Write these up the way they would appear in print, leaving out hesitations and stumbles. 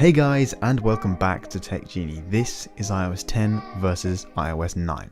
Hey guys, and welcome back to TechGenie. This is iOS 10 versus iOS 9.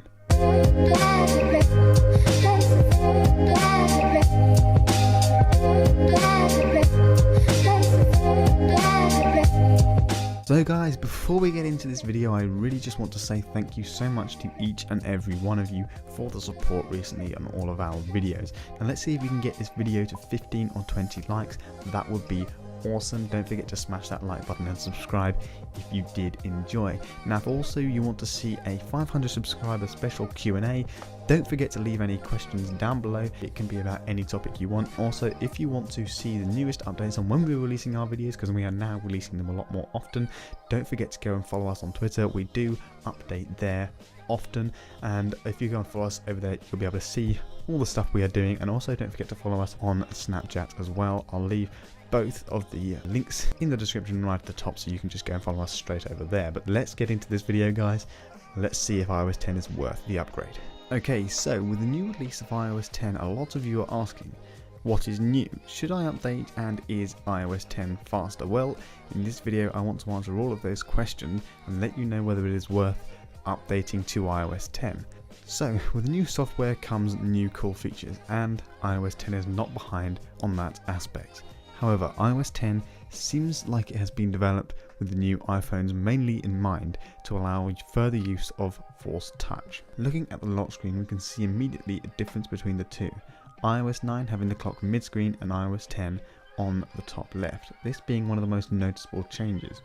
So guys, before we get into this video, I really just want to say thank you so much to each and every one of you for the support recently on all of our videos. Now let's see if we can get this video to 15 or 20 likes. That would be awesome. Don't forget to smash that like button and subscribe if you did enjoy. Now if also you want to see a 500 subscriber special Q&A, don't forget to leave any questions down below. It can be about any topic you want. Also, if you want to see the newest updates on when we're releasing our videos, because we are now releasing them a lot more often, don't forget to go and follow us on Twitter. We do update there often, and if you go and follow us over there, you'll be able to see all the stuff we are doing. And also don't forget to follow us on Snapchat as well. I'll leave both of the links in the description right at the top, so you can just go and follow us straight over there. But let's get into this video, guys. Let's see if iOS 10 is worth the upgrade. Okay, so with the new release of iOS 10, a lot of you are asking, what is new? Should I update, and is iOS 10 faster? Well, in this video I want to answer all of those questions and let you know whether it is worth updating to iOS 10. So, with new software comes new cool features, and iOS 10 is not behind on that aspect. However, iOS 10 seems like it has been developed with the new iPhones mainly in mind to allow further use of Force Touch. Looking at the lock screen, we can see immediately a difference between the two. iOS 9 having the clock mid-screen and iOS 10 on the top left, this being one of the most noticeable changes.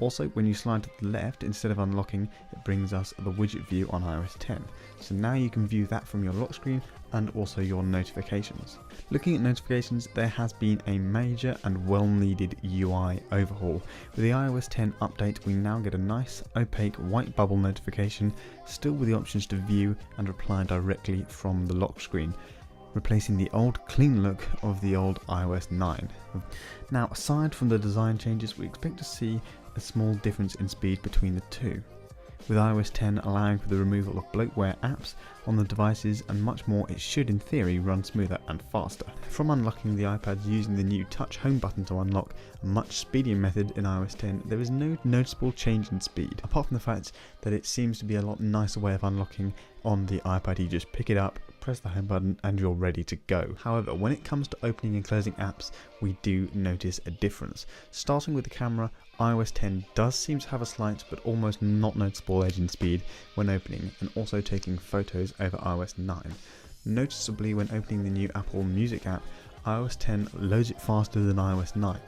Also, when you slide to the left, instead of unlocking, it brings us the widget view on iOS 10. So now you can view that from your lock screen and also your notifications. Looking at notifications, there has been a major and well-needed UI overhaul. With the iOS 10 update, we now get a nice opaque white bubble notification, still with the options to view and reply directly from the lock screen, replacing the old clean look of the old iOS 9. Now, aside from the design changes, we expect to see a small difference in speed between the two, with iOS 10 allowing for the removal of bloatware apps on the devices and much more. It should in theory run smoother and faster. From unlocking the iPads using the new touch home button to unlock a much speedier method in iOS 10, there is no noticeable change in speed, apart from the fact that it seems to be a lot nicer way of unlocking on the iPad. You just pick it up, press the home button, and you're ready to go. However, when it comes to opening and closing apps, we do notice a difference. Starting with the camera, iOS 10 does seem to have a slight but almost not noticeable edge in speed when opening and also taking photos over iOS 9. Noticeably, when opening the new Apple Music app, iOS 10 loads it faster than iOS 9.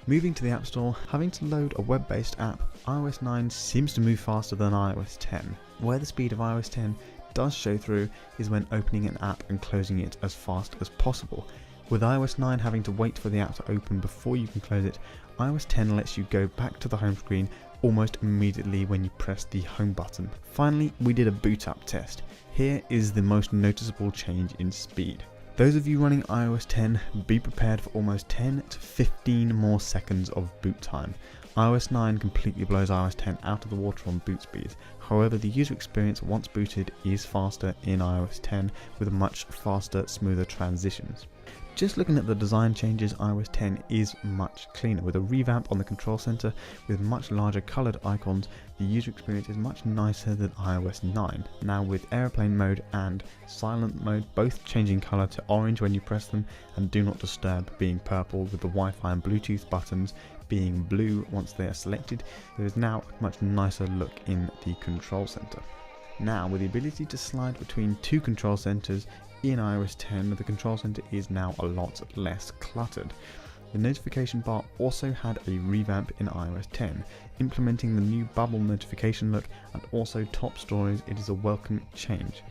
Moving to the App Store, having to load a web-based app, iOS 9 seems to move faster than iOS 10. Where the speed of iOS 10 does show through is when opening an app and closing it as fast as possible. With iOS 9 having to wait for the app to open before you can close it, iOS 10 lets you go back to the home screen almost immediately when you press the home button. Finally, we did a boot up test. Here is the most noticeable change in speed. Those of you running iOS 10, be prepared for almost 10 to 15 more seconds of boot time. iOS 9 completely blows iOS 10 out of the water on boot speeds. However, the user experience once booted is faster in iOS 10 with much faster, smoother transitions. Just looking at the design changes, iOS 10 is much cleaner. With a revamp on the control center with much larger colored icons, the user experience is much nicer than iOS 9. Now with airplane mode and silent mode both changing color to orange when you press them, and do not disturb being purple, with the Wi-Fi and Bluetooth buttons being blue once they are selected, there is now a much nicer look in the control center. Now with the ability to slide between two control centers in iOS 10, the control center is now a lot less cluttered. The notification bar also had a revamp in iOS 10, implementing the new bubble notification look and also top stories. It is a welcome change.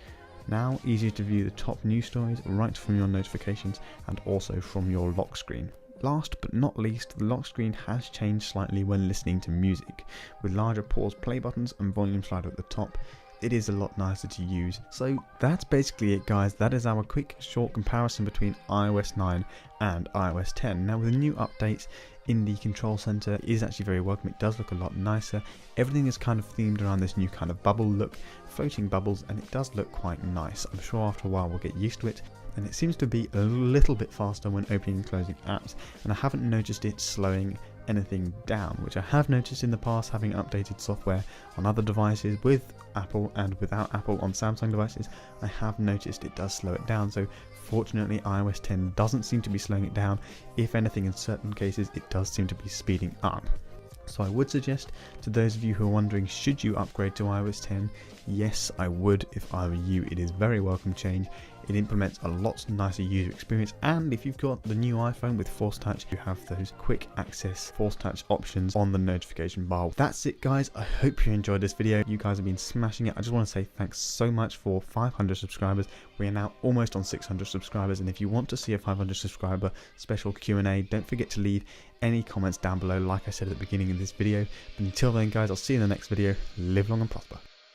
Now easier to view the top news stories right from your notifications and also from your lock screen. Last but not least, the lock screen has changed slightly when listening to music, with larger pause play buttons and volume slider at the top. It is a lot nicer to use. So that's basically it, guys. That is our quick short comparison between iOS 9 and iOS 10. Now with the new updates in the control center, it is actually very welcome. It does look a lot nicer. Everything is kind of themed around this new kind of bubble look, floating bubbles, and it does look quite nice. I'm sure after a while we'll get used to it. And it seems to be a little bit faster when opening and closing apps, and I haven't noticed it slowing anything down, which I have noticed in the past, having updated software on other devices with Apple and without Apple on Samsung devices. I have noticed it does slow it down. So fortunately iOS 10 doesn't seem to be slowing it down. If anything, in certain cases it does seem to be speeding up. So I would suggest to those of you who are wondering, should you upgrade to iOS 10? Yes, I would if I were you. It is very welcome change. It implements a lot nicer user experience, and if you've got the new iPhone with Force Touch, you have those quick access Force Touch options on the notification bar. That's it guys, I hope you enjoyed this video. You guys have been smashing it. I just want to say thanks so much for 500 subscribers. We are now almost on 600 subscribers, and if you want to see a 500 subscriber special Q&A, don't forget to leave any comments down below like I said at the beginning of this video. But until then guys, I'll see you in the next video. Live long and prosper.